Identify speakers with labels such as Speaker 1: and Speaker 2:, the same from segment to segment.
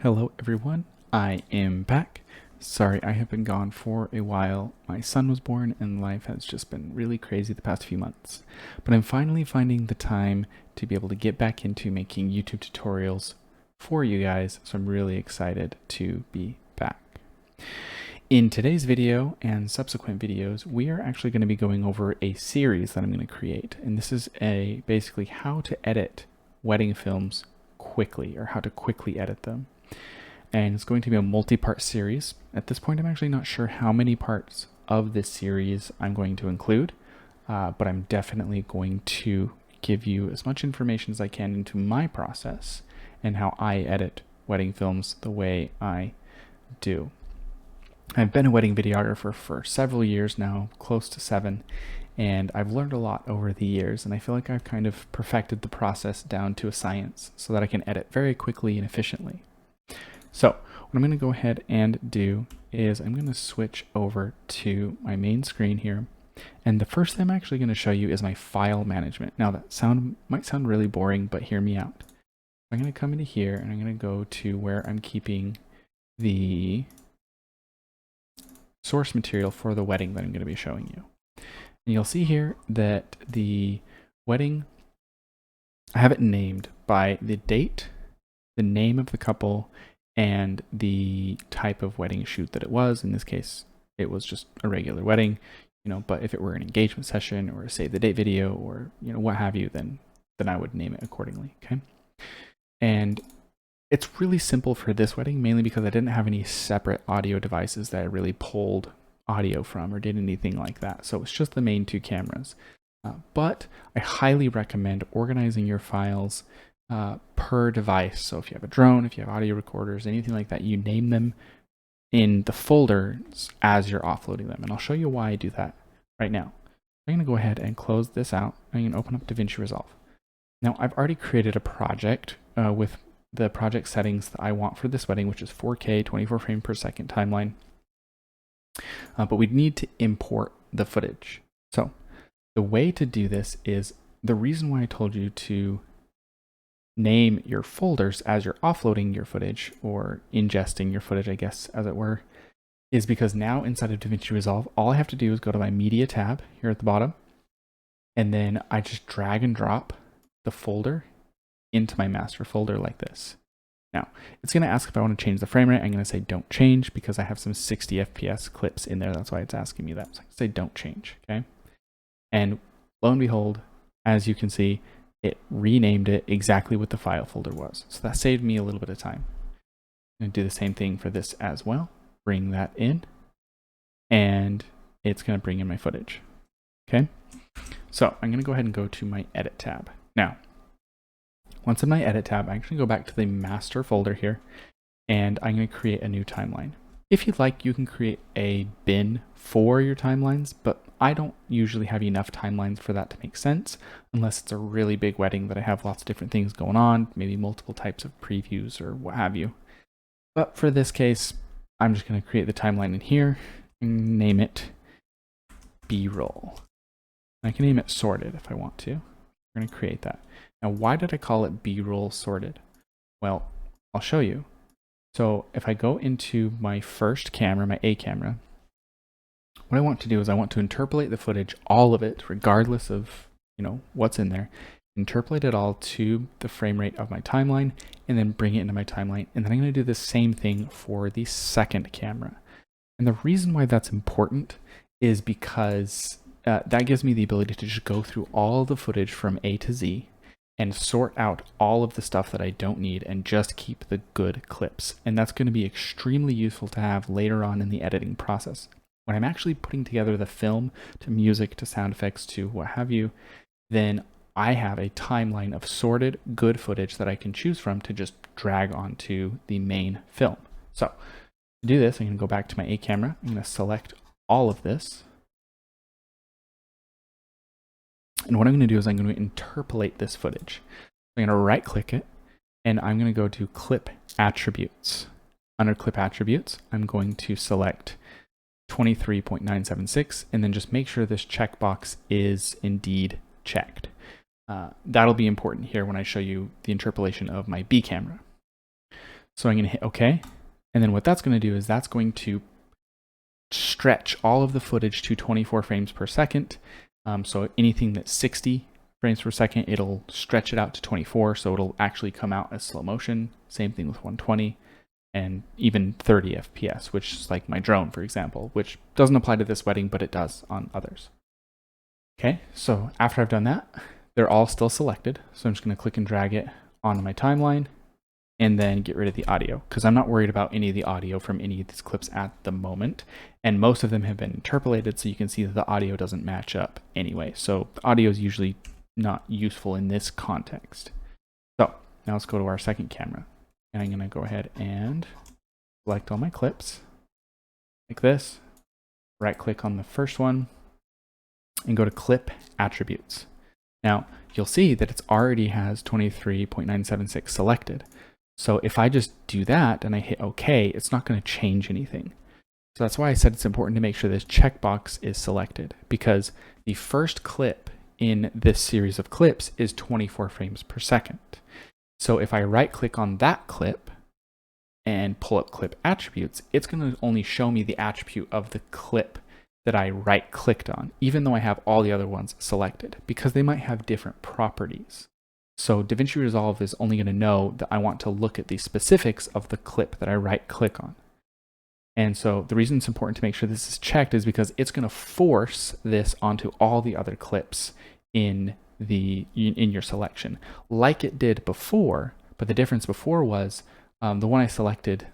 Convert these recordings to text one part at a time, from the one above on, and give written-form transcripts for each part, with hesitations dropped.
Speaker 1: Hello everyone, I am back. Sorry I have been gone for a while. My son was born and life has just been really crazy the past few months. But I'm finally finding the time to be able to get back into making YouTube tutorials for you guys, so I'm really excited to be back. In today's video and subsequent videos, we are actually going to be going over a series that I'm going to create. And this is basically how to edit wedding films quickly, or how to quickly edit them. And it's going to be a multi-part series. At this point, I'm actually not sure how many parts of this series I'm going to include, but I'm definitely going to give you as much information as I can into my process and how I edit wedding films the way I do. I've been a wedding videographer for several years now, close to 7, and I've learned a lot over the years, and I feel like I've kind of perfected the process down to a science so that I can edit very quickly and efficiently. So what I'm going to go ahead and do is I'm going to switch over to my main screen here, and the first thing I'm actually going to show you is my file management. Now that might sound really boring, but hear me out. I'm going to come into here and I'm going to go to where I'm keeping the source material for the wedding that I'm going to be showing you. And you'll see here that the wedding, I have it named by the date, the name of the couple, and the type of wedding shoot that it was. In this case, it was just a regular wedding, but if it were an engagement session or a save the date video or, what have you, then I would name it accordingly, okay? And it's really simple for this wedding, mainly because I didn't have any separate audio devices that I really pulled audio from or did anything like that. So it's just the main 2 cameras. But I highly recommend organizing your files per device. So if you have a drone, if you have audio recorders, anything like that, you name them in the folders as you're offloading them. And I'll show you why I do that right now. I'm going to go ahead and close this out. I'm going to open up DaVinci Resolve. Now I've already created a project with the project settings that I want for this wedding, which is 4K, 24 frames per second timeline. But we need to import the footage. So the way to do this is, the reason why I told you to name your folders as you're offloading your footage, or ingesting your footage, I guess, as it were, is because now inside of DaVinci Resolve, all I have to do is go to my media tab here at the bottom, and then I just drag and drop the folder into my master folder like this. Now, it's going to ask if I want to change the frame rate. I'm going to say don't change because I have some 60 FPS clips in there. That's why it's asking me that. So I can say don't change, okay? And lo and behold, as you can see, it renamed it exactly what the file folder was. So that saved me a little bit of time. I'm going to do the same thing for this as well. Bring that in, and it's going to bring in my footage, okay? So I'm going to go ahead and go to my edit tab. Now, once in my edit tab, I actually go back to the master folder here, and I'm going to create a new timeline. If you'd like, you can create a bin for your timelines, but I don't usually have enough timelines for that to make sense, unless it's a really big wedding that I have lots of different things going on, maybe multiple types of previews or what have you. But for this case, I'm just going to create the timeline in here and name it B-roll. I can name it sorted if I want to. We're going to create that. Now, why did I call it B-roll sorted? Well, I'll show you. So if I go into my first camera, my A camera, what I want to do is I want to interpolate the footage, all of it, regardless of, what's in there, interpolate it all to the frame rate of my timeline, and then bring it into my timeline. And then I'm going to do the same thing for the second camera. And the reason why that's important is because that gives me the ability to just go through all the footage from A to Z and sort out all of the stuff that I don't need and just keep the good clips. And that's going to be extremely useful to have later on in the editing process. When I'm actually putting together the film to music to sound effects to what have you, then I have a timeline of sorted good footage that I can choose from to just drag onto the main film. So to do this, I'm going to go back to my A camera. I'm going to select all of this. And what I'm going to do is I'm going to interpolate this footage. I'm going to right click it, and I'm going to go to clip attributes. Under clip attributes, I'm going to select 23.976 and then just make sure this checkbox is indeed checked. That'll be important here when I show you the interpolation of my B camera. So I'm going to hit OK. And then what that's going to do is that's going to stretch all of the footage to 24 frames per second. So anything that's 60 frames per second, it'll stretch it out to 24. So it'll actually come out as slow motion. Same thing with 120 and even 30 FPS, which is like my drone, for example, which doesn't apply to this wedding, but it does on others. Okay, so after I've done that, they're all still selected. So I'm just going to click and drag it onto my timeline and then get rid of the audio, because I'm not worried about any of the audio from any of these clips at the moment. And most of them have been interpolated, so you can see that the audio doesn't match up anyway. So the audio is usually not useful in this context. So now let's go to our second camera. And I'm going to go ahead and select all my clips like this. Right click on the first one and go to Clip Attributes. Now you'll see that it's already has 23.976 selected. So if I just do that and I hit OK, it's not going to change anything. So that's why I said it's important to make sure this checkbox is selected, because the first clip in this series of clips is 24 frames per second. So if I right click on that clip and pull up Clip Attributes, it's going to only show me the attribute of the clip that I right clicked on, even though I have all the other ones selected, because they might have different properties. So DaVinci Resolve is only going to know that I want to look at the specifics of the clip that I right click on. And so the reason it's important to make sure this is checked is because it's going to force this onto all the other clips in your selection, like it did before. But the difference before was the one I selected,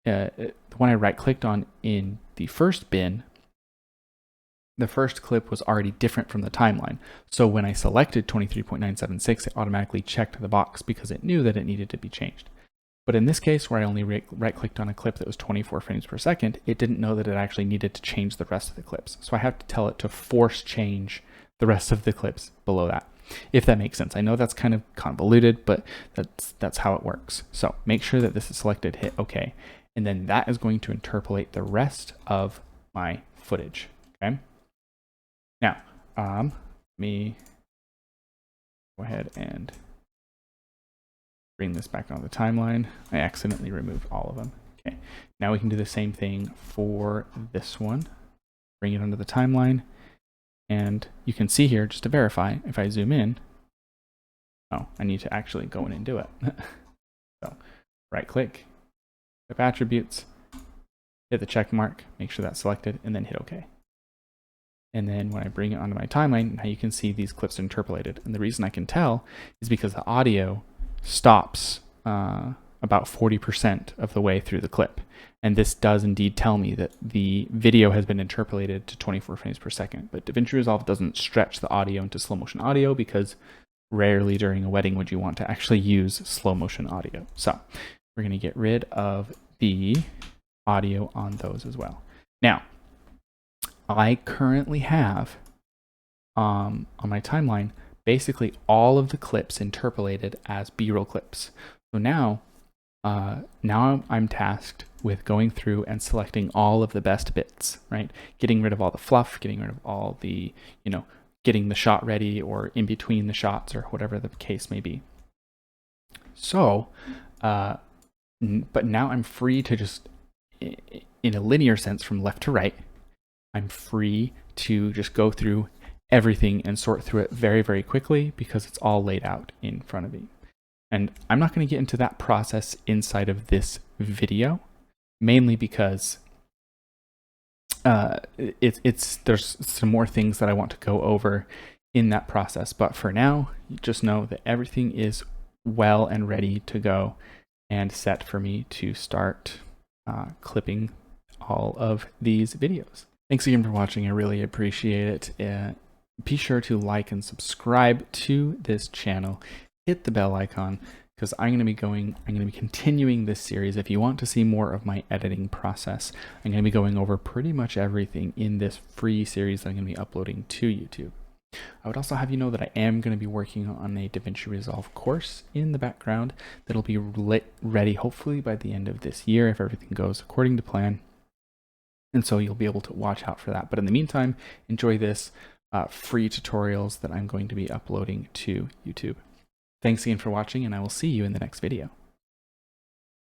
Speaker 1: the one I right clicked on in the first bin, the first clip was already different from the timeline. So when I selected 23.976, it automatically checked the box because it knew that it needed to be changed. But in this case, where I only right clicked on a clip that was 24 frames per second, it didn't know that it actually needed to change the rest of the clips. So I have to tell it to force change the rest of the clips below that, if that makes sense. I know that's kind of convoluted, but that's how it works. So make sure that this is selected, hit OK, and then that is going to interpolate the rest of my footage. Okay. Now, let me go ahead and bring this back on the timeline. I accidentally removed all of them. Okay. Now we can do the same thing for this one. Bring it onto the timeline. And you can see here, just to verify, if I zoom in, oh, I need to actually go in and do it. So right click, Clip Attributes, hit the check mark, make sure that's selected, and then hit OK. And then when I bring it onto my timeline, now you can see these clips interpolated. And the reason I can tell is because the audio stops about 40% of the way through the clip. And this does indeed tell me that the video has been interpolated to 24 frames per second. But DaVinci Resolve doesn't stretch the audio into slow motion audio, because rarely during a wedding would you want to actually use slow motion audio. So we're going to get rid of the audio on those as well. Now, I currently have on my timeline basically all of the clips interpolated as B-roll clips. So now I'm tasked with going through and selecting all of the best bits, right? Getting rid of all the fluff, getting rid of all the, getting the shot ready or in between the shots or whatever the case may be. So, but now I'm free to just, in a linear sense from left to right, I'm free to just go through everything and sort through it very, very quickly because it's all laid out in front of me. And I'm not going to get into that process inside of this video, mainly because there's some more things that I want to go over in that process. But for now, just know that everything is well and ready to go and set for me to start clipping all of these videos. Thanks again for watching. I really appreciate it. Be sure to like and subscribe to this channel. Hit the bell icon, because I'm going to be continuing this series. If you want to see more of my editing process, I'm going to be going over pretty much everything in this free series that I'm going to be uploading to YouTube. I would also have you know that I am going to be working on a DaVinci Resolve course in the background that'll be ready hopefully by the end of this year if everything goes according to plan. And so you'll be able to watch out for that. But in the meantime, enjoy this free tutorials that I'm going to be uploading to YouTube. Thanks again for watching, and I will see you in the next video.